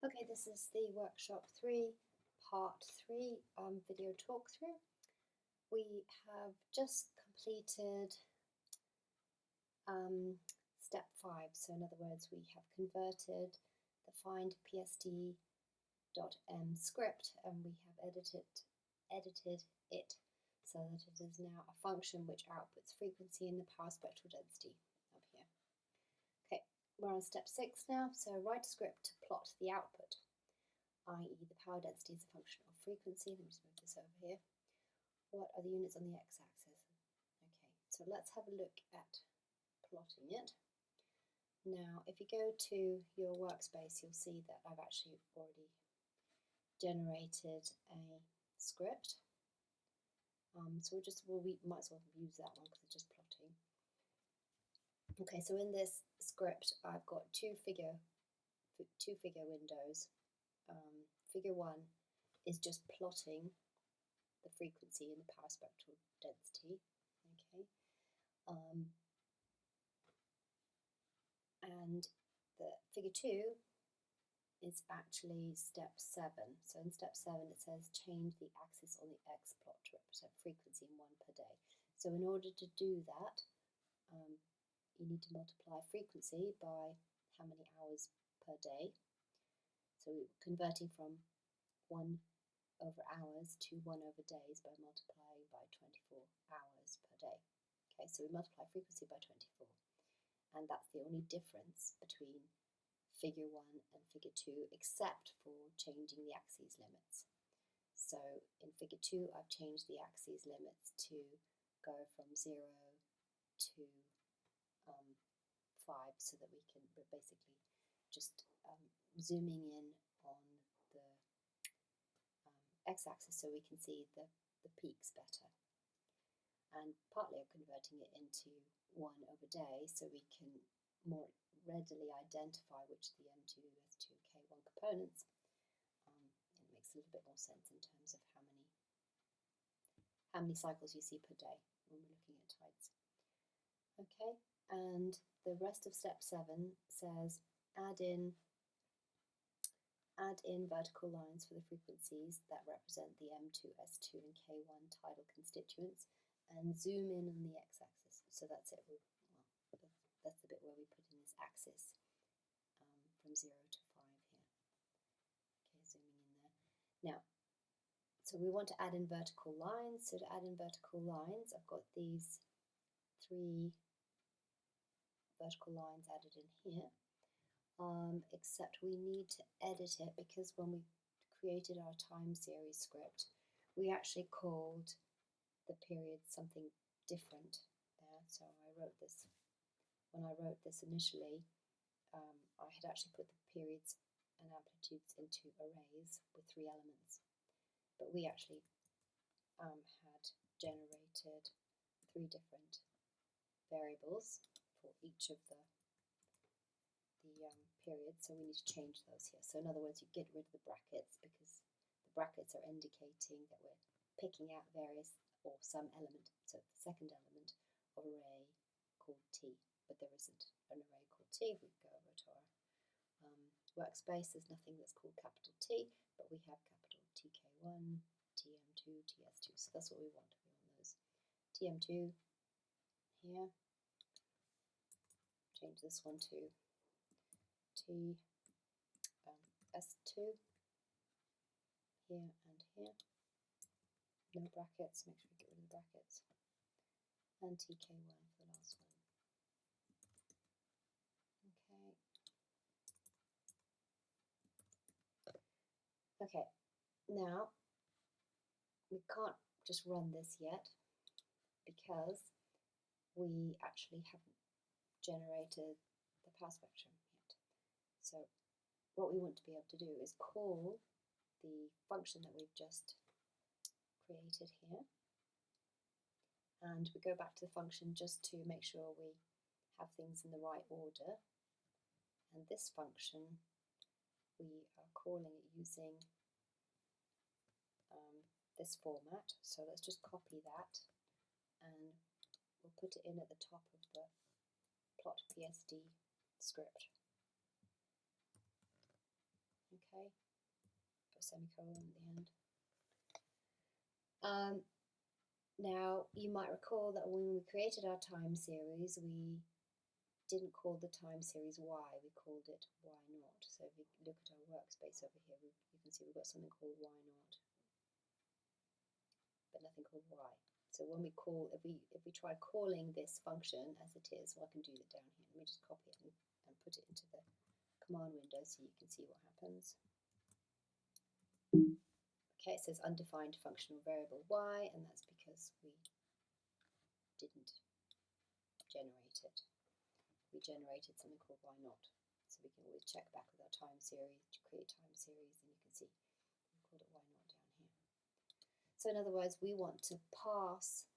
Okay, this is the workshop 3, part 3 video talk through. We have just completed step 5. So in other words, we have converted the find psd.m script and we have edited it so that it is now a function which outputs frequency in the power spectral density up here. Okay, we're on step 6 now, so write a script to plot the output, i.e. the power density is a function of frequency. Let me just move this over here. What are the units on the x-axis? Okay, so let's have a look at plotting it. Now, if you go to your workspace, you'll see that I've actually already generated a script. So we might as well use that one because it's just plotting. Okay, so in this script, I've got two figure windows. Figure 1 is just plotting the frequency and the power spectral density. Okay, and the figure 2 is actually step 7. So in step 7 it says change the axis on the x plot to represent frequency in 1 per day. So in order to do that, you need to multiply frequency by how many hours per day. So we're converting from 1 over hours to 1 over days by multiplying by 24 hours per day. Okay, so we multiply frequency by 24, and that's the only difference between figure 1 and figure 2, except for changing the axes limits. So in figure 2 I've changed the axes limits to go from 0 to 5, so that we're basically just zooming in on the x-axis so we can see the peaks better. And partly I'm converting it into 1 over day so we can more readily identify which the M2, S2, K1 components. It makes a little bit more sense in terms of how many cycles you see per day when we're looking at tides. Okay, and the rest of step 7 says add in vertical lines for the frequencies that represent the M2, S2 and K1 tidal constituents and zoom in on the x-axis. So that's it. Well, that's the bit where we put in this axis from 0 to 5 here. Okay, zooming in there. Now, so we want to add in vertical lines. So to add in vertical lines, I've got these 3 vertical lines added in here. Except we need to edit it because when we created our time series script, we actually called the period something different there. So when I wrote this initially, I had actually put the periods and amplitudes into arrays with 3 elements, but we actually had generated 3 different variables for each of the periods, so we need to change those here. So in other words, you get rid of the brackets because the brackets are indicating that we're picking out various or some element, so the second element of array called T, but there isn't an array called T. If we go over to our workspace, there's nothing that's called capital T, but we have capital TK1, TM2, TS2, so that's what we want. We want those. TM2 here, change this one to S2 here and here, no brackets, make sure you get rid of the brackets, and TK1 for the last one. Okay, now we can't just run this yet because we actually haven't generated the power spectrum yet. So what we want to be able to do is call the function that we've just created here, and we go back to the function just to make sure we have things in the right order. And this function, we are calling it using this format. So let's just copy that and we'll put it in at the top of the plot PSD script. Okay, put a semicolon at the end. Now, you might recall that when we created our time series, we didn't call the time series Y, we called it Y naught. So if you look at our workspace over here, you can see we've got something called Y naught, but nothing called Y. So when we call, if we try calling this function as it is, well, I can do it down here. Let me just copy it and put it into the command window so you can see what happens. Okay, it says undefined functional variable Y, and that's because we didn't generate it. We generated something called Y naught. So we can always check back with our time series to create time series, and you can see we called it Y naught down here. So in other words, we want to pass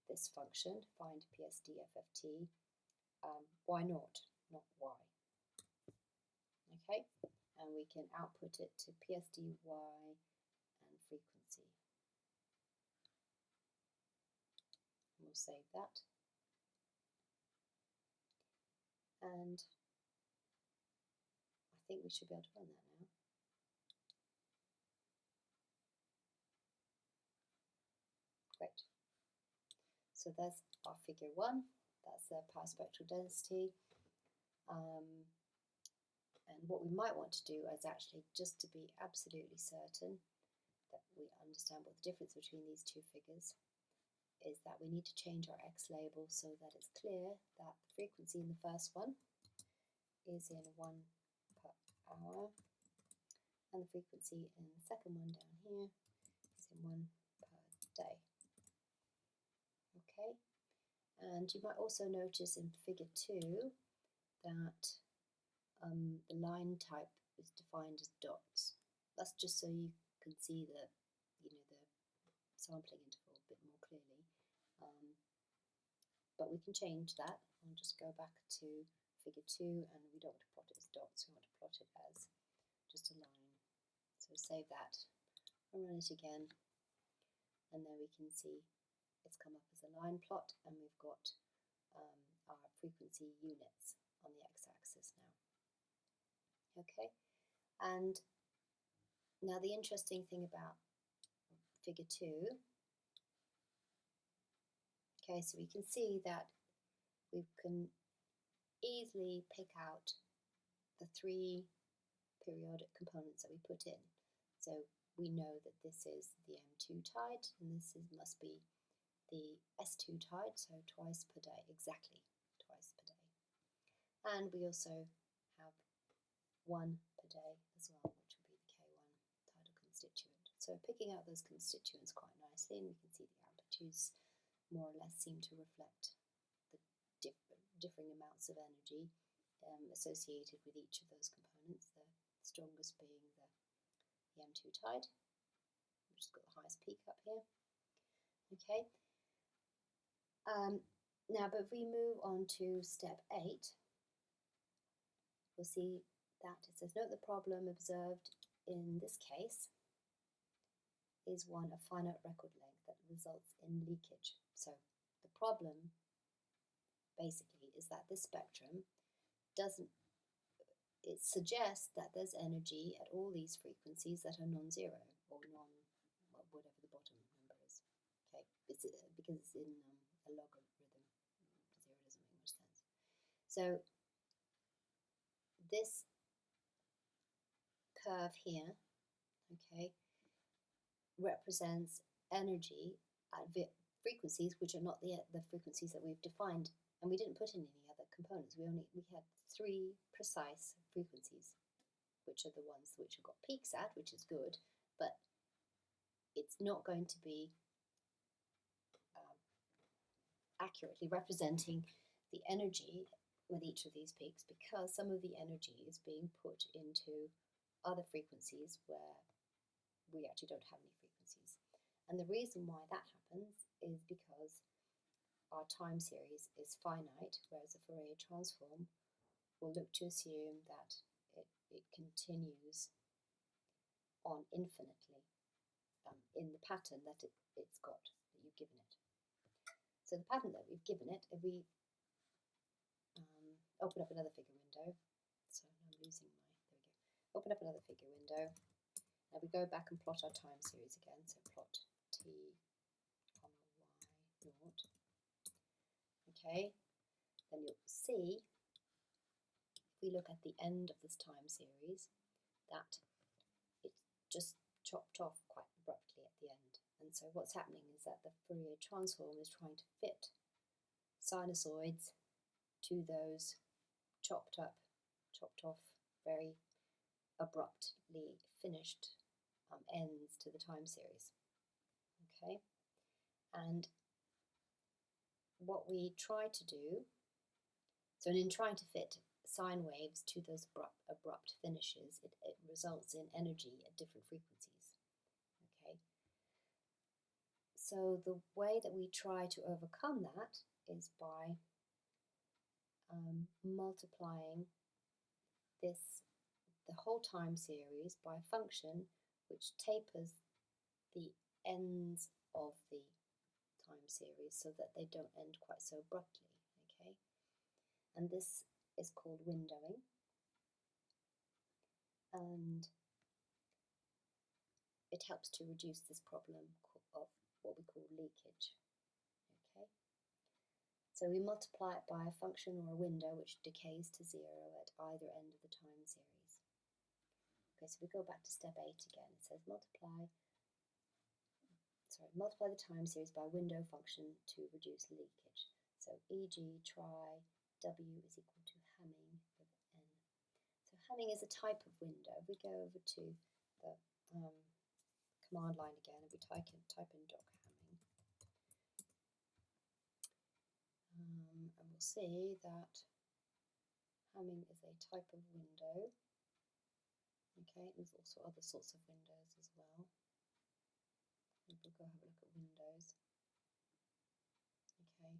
this function, find PSD Y naught, not Y. Okay, and we can output it to PSD Y and frequency. And we'll save that. And I think we should be able to run that now. Great. So there's our figure 1. That's the power spectral density. And what we might want to do is actually, just to be absolutely certain that we understand what the difference between these two figures is, that we need to change our X label so that it's clear that the frequency in the first one is in 1 per hour, and the frequency in the second one down here is in 1 per day. Okay, and you might also notice in figure 2 that the line type is defined as dots. That's just so you can see the sampling interval a bit more clearly. But we can change that. I'll just go back to figure 2, and we don't want to plot it as dots, we want to plot it as just a line. So save that and run it again, and there we can see it's come up as a line plot, and we've got our frequency units on the x-axis now. Okay, and now the interesting thing about figure 2, okay, so we can see that we can easily pick out the 3 periodic components that we put in. So we know that this is the M2 tide, and this must be the S2 tide, so twice per day, exactly twice per day. And we also have 1 per day as well, which will be the K1 tidal constituent. So picking out those constituents quite nicely, and we can see the amplitudes more or less seem to reflect the differing amounts of energy associated with each of those components, the strongest being the M2 tide, which has got the highest peak up here. Okay. Now, but if we move on to step 8, we'll see that it says, note the problem observed in this case is one of finite record length that results in leakage. So the problem basically is that this spectrum it suggests that there's energy at all these frequencies that are non-zero, or whatever the bottom number is. Okay, because it's in a logarithm. 0 doesn't make much sense. So this curve here, okay, represents energy at frequencies which are not the frequencies that we've defined, and we didn't put in any other components. We had 3 precise frequencies, which are the ones which have got peaks at, which is good, but it's not going to be accurately representing the energy with each of these peaks, because some of the energy is being put into other frequencies where we actually don't have any frequencies. And the reason why that happens is because our time series is finite, whereas a Fourier transform will look to assume that it continues on infinitely in the pattern that it's got, that you've given it. So the pattern that we've given it, if we open up another figure window, so I'm losing there we go. open up another figure window. Now we go back and plot our time series again. So plot t, y naught. Okay, then you'll see if we look at the end of this time series that it just chopped off quite abruptly at the end. And so what's happening is that the Fourier transform is trying to fit sinusoids to those chopped off, very abruptly finished ends to the time series. Okay, and what we try to do, so in trying to fit sine waves to those abrupt finishes, it results in energy at different frequencies. Okay, so the way that we try to overcome that is by multiplying the whole time series by a function which tapers the ends of the time series so that they don't end quite so abruptly. Okay, and this is called windowing, and it helps to reduce this problem of what we call leakage. Okay, so we multiply it by a function or a window which decays to 0 at either end of the time series. Okay, so we go back to step 8 again. It says multiply the time series by a window function to reduce leakage. So e.g. try w is equal to Hamming of n. So Hamming is a type of window. If we go over to the command line again and we type in doc Hamming, and we'll see that Hamming is a type of window. Okay, there's also other sorts of windows as well. We'll go have a look at windows. Okay.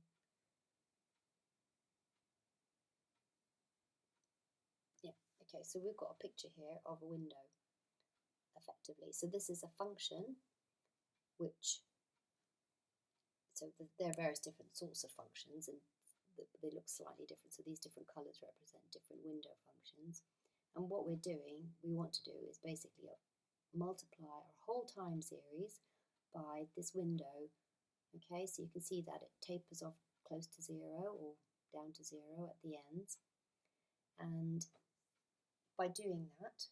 Yeah, okay, so we've got a picture here of a window, effectively. So this is a function which, so there are various different sorts of functions and they look slightly different. So these different colours represent different window functions. And what we're doing, we want to do is basically multiply our whole time series by this window. Okay, so you can see that it tapers off close to 0 or down to 0 at the ends. And by doing that,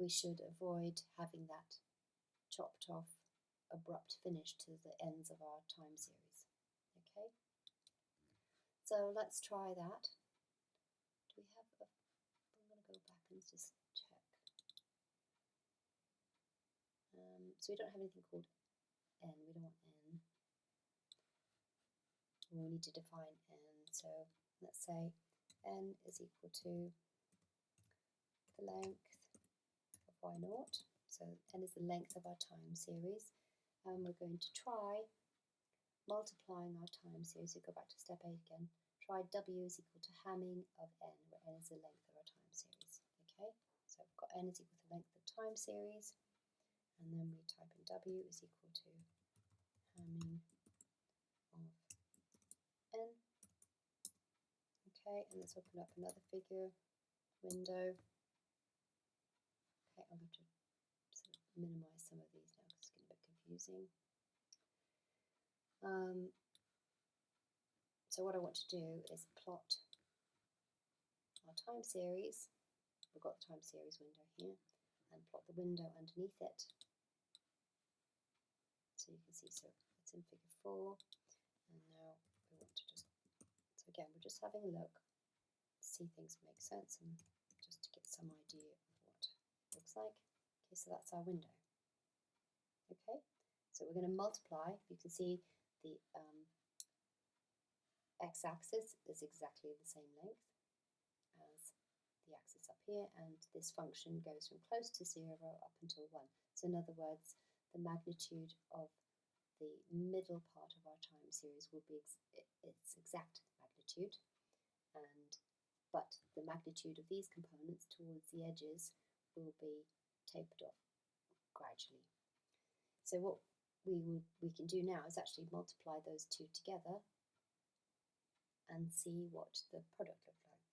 we should avoid having that chopped off abrupt finish to the ends of our time series. Okay, so let's try that. Do we have a, I'm going to go back and just check. So we don't have anything called n, we don't want n. We need to define n, so let's say n is equal to the length of y naught, so n is the length of our time series, and we're going to try multiplying our time series. So go back to step 8 again. Try w is equal to Hamming of n, where n is the length of our time series. Okay, so we've got n is equal to the length of time series, and then we type in w is equal to Hamming of n. Okay, and let's open up another figure window. Okay, I'm going to sort of minimize some of these now because it's getting a bit confusing. So what I want to do is plot our time series. We've got the time series window here, and plot the window underneath it. So you can see, so it's in figure 4, and now we want to just, so again, we're just having a look to see things make sense and just to get some idea of what it looks like. Okay, so that's our window. Okay, so we're going to multiply. You can see the x-axis is exactly the same length as the axis up here, and this function goes from close to 0 up until 1. So in other words, the magnitude of the middle part of our time series will be its exact magnitude, but the magnitude of these components towards the edges will be tapered off gradually. So what we can do now is actually multiply those two together and see what the product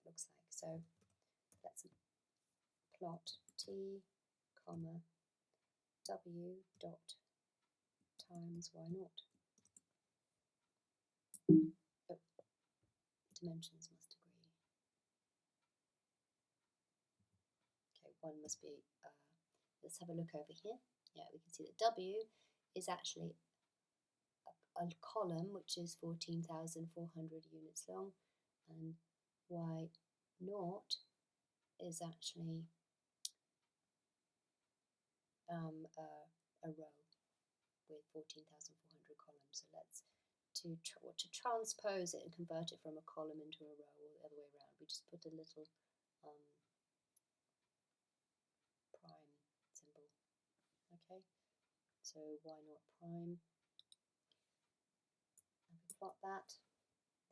looks like. So let's plot t, comma, w dot times y naught. Oh, dimensions must agree. Okay, one must be, let's have a look over here. Yeah, we can see that w is actually a column which is 14,400 units long, and y naught is actually a row with 14,400 columns. So let's to transpose it and convert it from a column into a row, or the other way around. We just put a little prime symbol. Okay, so y naught prime. And we plot that.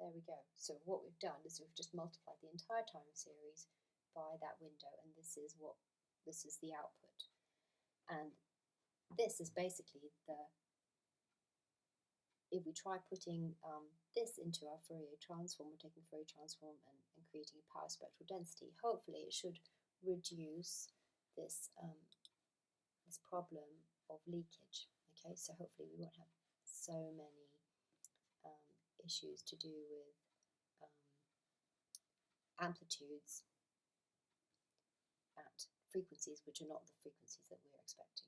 There we go. So what we've done is we've just multiplied the entire time series by that window, and this is the output. And this is basically if we try putting this into our Fourier transform, we're taking Fourier transform and creating a power spectral density. Hopefully it should reduce this this problem of leakage. Okay, so hopefully we won't have so many issues to do with amplitudes at frequencies which are not the frequencies that we're expecting.